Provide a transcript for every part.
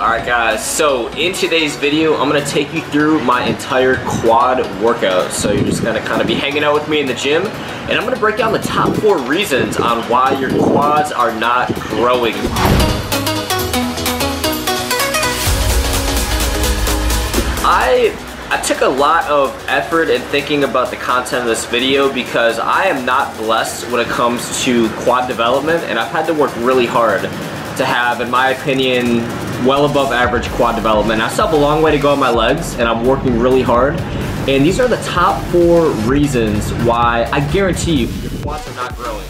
Alright guys, so in today's video, I'm going to take you through my entire quad workout. So you're just going to kind of be hanging out with me in the gym, and I'm going to break down the top 4 reasons on why your quads are not growing. I took a lot of effort in thinking about the content of this video because I am not blessed when it comes to quad development, and I've had to work really hard to have, in my opinion, well above average quad development. I still have a long way to go on my legs, and I'm working really hard. And these are the top 4 reasons why I guarantee you your quads are not growing.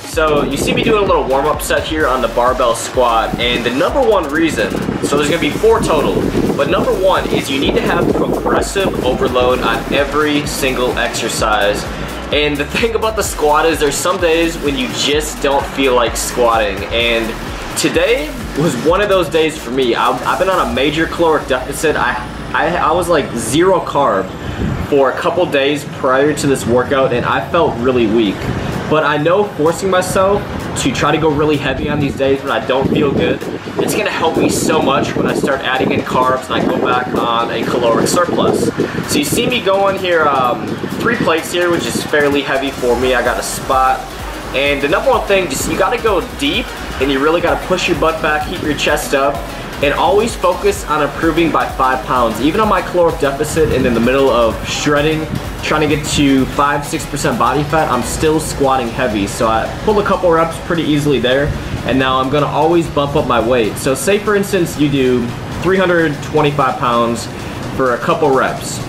So you see me doing a little warm-up set here on the barbell squat, and the number 1 reason, so there's gonna be 4 total, but number 1 is you need to have progressive overload on every single exercise. And the thing about the squat is there's some days when you just don't feel like squatting, and today was one of those days for me. I've been on a major caloric deficit. I was like 0 carb for a couple days prior to this workout, and I felt really weak. But I know forcing myself to try to go really heavy on these days when I don't feel good, it's gonna help me so much when I start adding in carbs and I go back on a caloric surplus. So you see me going here, 3 plates here, which is fairly heavy for me. I got a spot. And the number 1 thing, just you gotta go deep, and you really gotta push your butt back, keep your chest up, and always focus on improving by 5 pounds. Even on my caloric deficit and in the middle of shredding, trying to get to 5–6% body fat, I'm still squatting heavy. So I pulled a couple reps pretty easily there, and now I'm gonna always bump up my weight. So say for instance you do 325 pounds for a couple reps.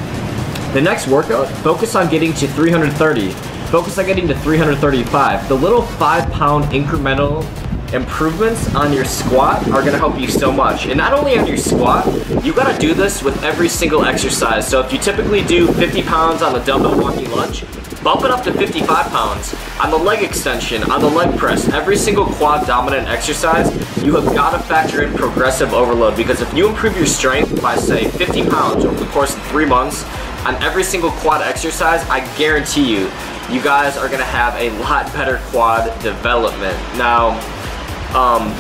The next workout, focus on getting to 330. Focus on getting to 335. The little 5-pound incremental improvements on your squat are gonna help you so much. And not only on your squat, you gotta do this with every single exercise. So if you typically do 50 pounds on the dumbbell walking lunge, bump it up to 55 pounds. On the leg extension, on the leg press, every single quad dominant exercise, you have gotta factor in progressive overload, because if you improve your strength by say 50 pounds over the course of 3 months on every single quad exercise, I guarantee you, you guys are gonna have a lot better quad development. Now,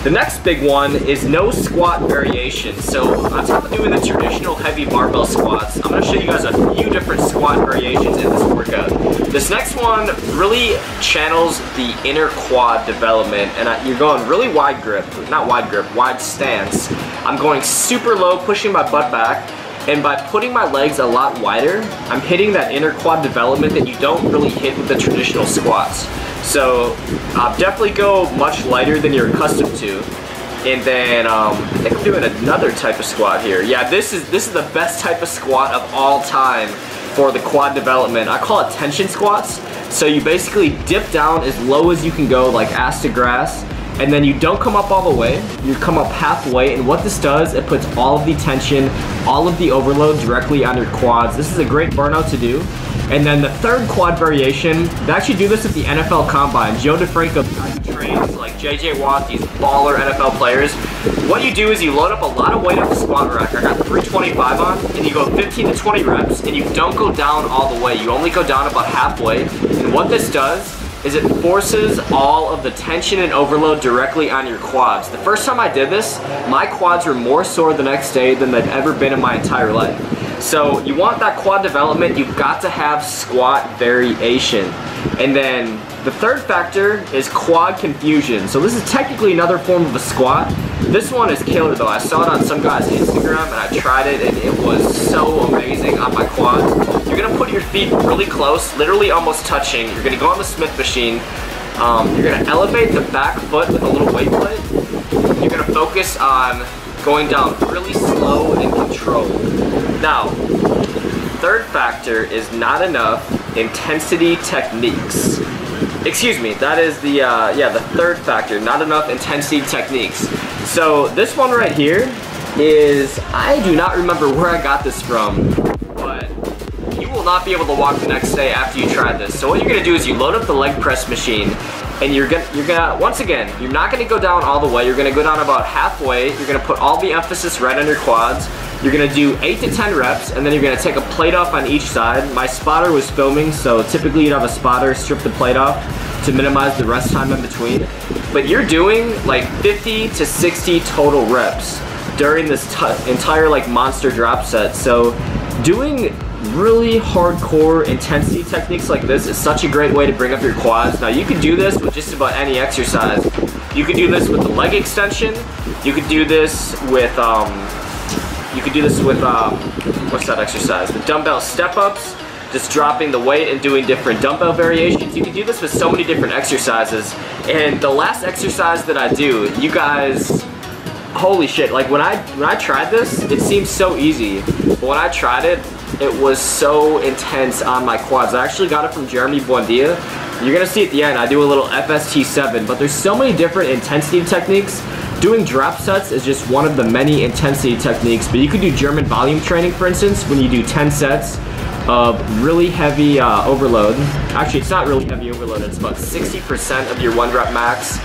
the next big one is no squat variation. So on top of doing the traditional heavy barbell squats, I'm going to show you guys a few different squat variations in this workout. This next one really channels the inner quad development, and you're going really wide grip, not wide grip, wide stance. I'm going super low, pushing my butt back, and by putting my legs a lot wider, I'm hitting that inner quad development that you don't really hit with the traditional squats. So definitely go much lighter than you're accustomed to. And then I think I'm doing another type of squat here. Yeah, this is the best type of squat of all time for the quad development. I call it tension squats. So you basically dip down as low as you can go, like ass to grass, and then you don't come up all the way, you come up halfway, and what this does, it puts all of the tension, all of the overload directly on your quads. This is a great burnout to do. And then the third quad variation, they actually do this at the NFL Combine. Joe DeFranco trains like JJ Watt, these baller NFL players. What you do is you load up a lot of weight on the squat rack. I got 325 on, and you go 15 to 20 reps, and you don't go down all the way. You only go down about halfway. And what this does is it forces all of the tension and overload directly on your quads. The first time I did this, my quads were more sore the next day than they've ever been in my entire life. So you want that quad development, you've got to have squat variation. And then the third factor is quad confusion. So this is technically another form of a squat. This one is killer though. I saw it on some guy's Instagram and I tried it, and it was so amazing on my quads. You're gonna put your feet really close, literally almost touching. You're gonna go on the Smith machine. You're gonna elevate the back foot with a little weight plate. You're gonna focus on going down really slow and controlled. Now, third factor is not enough intensity techniques. Excuse me, that is the third factor, not enough intensity techniques. So this one right here is, I do not remember where I got this from, but you will not be able to walk the next day after you try this. So what you're gonna do is you load up the leg press machine, and you're gonna once again, you're not gonna go down all the way, you're gonna go down about halfway, you're gonna put all the emphasis right on your quads, you're gonna do 8 to 10 reps, and then you're gonna take a plate off on each side. My spotter was filming, so typically you'd have a spotter strip the plate off to minimize the rest time in between. But you're doing like 50 to 60 total reps. during this entire like monster drop set. So doing really hardcore intensity techniques like this is such a great way to bring up your quads. Now you can do this with just about any exercise. You could do this with the leg extension. You could do this with what's that exercise? The dumbbell step-ups, just dropping the weight and doing different dumbbell variations. You can do this with so many different exercises. And the last exercise that I do, you guys, holy shit, like when I tried this, it seemed so easy. But when I tried it, it was so intense on my quads. I actually got it from Jeremy Buendia. You're gonna see at the end, I do a little FST7, but there's so many different intensity techniques. Doing drop sets is just one of the many intensity techniques, but you could do German volume training, for instance, when you do 10 sets of really heavy overload. Actually, it's not really heavy overload, it's about 60% of your 1 rep max,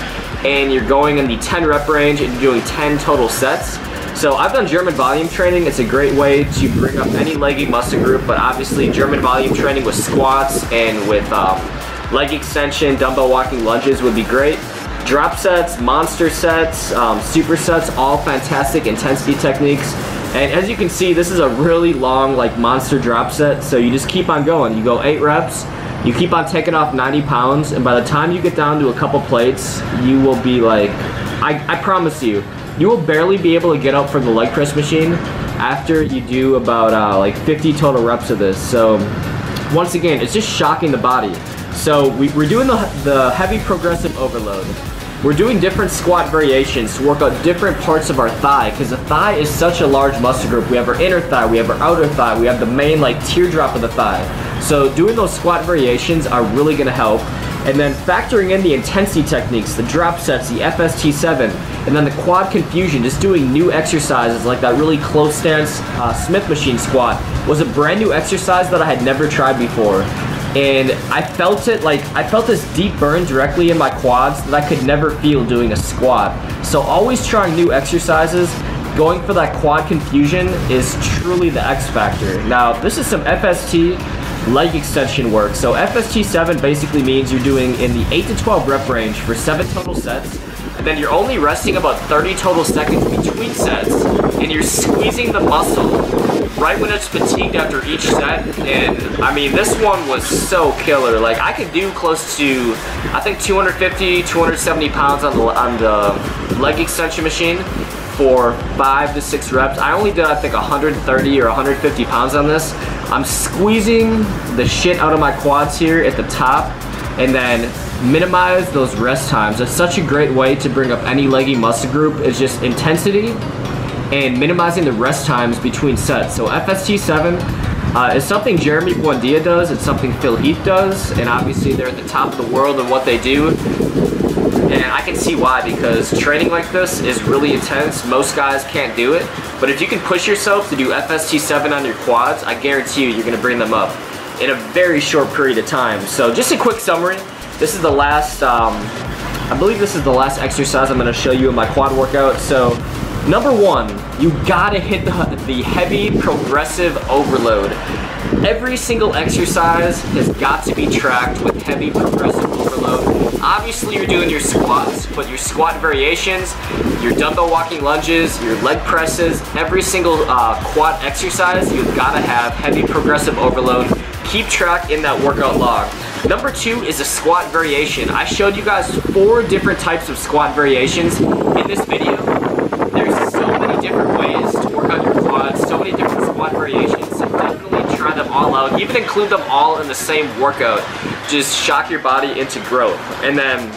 and you're going in the 10 rep range and you're doing 10 total sets. So I've done German volume training. It's a great way to bring up any leggy muscle group, but obviously German volume training with squats and with leg extension, dumbbell walking lunges would be great. Drop sets, monster sets, supersets, all fantastic intensity techniques. And as you can see, this is a really long like monster drop set, so you just keep on going. You go 8 reps, you keep on taking off 90 pounds, and by the time you get down to a couple plates, you will be like, I promise you, you will barely be able to get up from the leg press machine after you do about like 50 total reps of this. So once again, it's just shocking the body. So we're doing the heavy progressive overload. We're doing different squat variations to work out different parts of our thigh, because the thigh is such a large muscle group. We have our inner thigh, we have our outer thigh, we have the main like teardrop of the thigh. So doing those squat variations are really gonna help. And then factoring in the intensity techniques, the drop sets, the FST7, and then the quad confusion, just doing new exercises like that really close stance Smith machine squat was a brand new exercise that I had never tried before. And I felt it, like, I felt this deep burn directly in my quads that I could never feel doing a squat. So always trying new exercises, going for that quad confusion is truly the X factor. Now, this is some FST leg extension work. So FST7 basically means you're doing in the 8 to 12 rep range for 7 total sets, and then you're only resting about 30 total seconds between sets, and you're squeezing the muscle right when it's fatigued after each set. And I mean, this one was so killer. Like, I could do close to, I think 250, 270 pounds on the leg extension machine for 5 to 6 reps. I only did, I think, 130 or 150 pounds on this. I'm squeezing the shit out of my quads here at the top, and then minimize those rest times. That's such a great way to bring up any leggy muscle group, is just intensity and minimizing the rest times between sets. So FST7 is something Jeremy Buendia does, it's something Phil Heath does, and obviously they're at the top of the world in what they do. And I can see why, because training like this is really intense. Most guys can't do it, but if you can push yourself to do FST7 on your quads, I guarantee you, you're gonna bring them up in a very short period of time. So just a quick summary. This is the last, I believe this is the last exercise I'm gonna show you in my quad workout. So number 1, you gotta hit the heavy progressive overload. Every single exercise has got to be tracked with heavy progressive overload. Obviously you're doing your squats, but your squat variations, your dumbbell walking lunges, your leg presses, every single quad exercise, you've gotta have heavy progressive overload. Keep track in that workout log. Number 2 is a squat variation. I showed you guys 4 different types of squat variations in this video. There's so many different ways to work on your quads, so many different squat variations, so definitely try them all out. Even include them all in the same workout. Just shock your body into growth. And then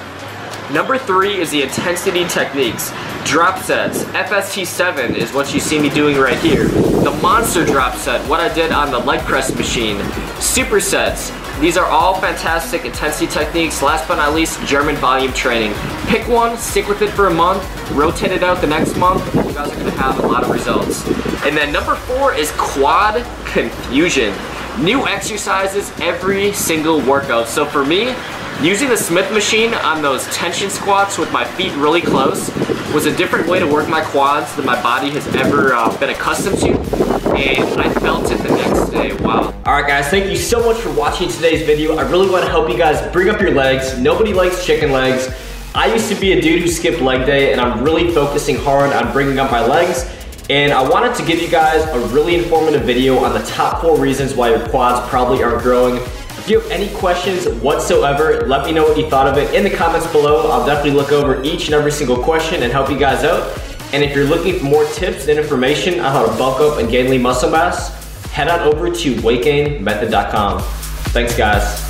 number 3 is the intensity techniques. Drop sets. FST7 is what you see me doing right here. The monster drop set, what I did on the leg press machine. Supersets. These are all fantastic intensity techniques. Last but not least, German volume training. Pick one, stick with it for a month, rotate it out the next month, and you guys are gonna have a lot of results. And then number 4 is quad confusion. New exercises every single workout. So for me, using the Smith machine on those tension squats with my feet really close was a different way to work my quads than my body has ever been accustomed to. And I felt it the next day. Wow. Alright guys, thank you so much for watching today's video. I really want to help you guys bring up your legs. Nobody likes chicken legs. I used to be a dude who skipped leg day, and I'm really focusing hard on bringing up my legs. And I wanted to give you guys a really informative video on the top 4 reasons why your quads probably aren't growing. If you have any questions whatsoever, let me know what you thought of it in the comments below. I'll definitely look over each and every single question and help you guys out. And if you're looking for more tips and information on how to bulk up and gain lean muscle mass, head on over to weightgainmethod.com. Thanks guys.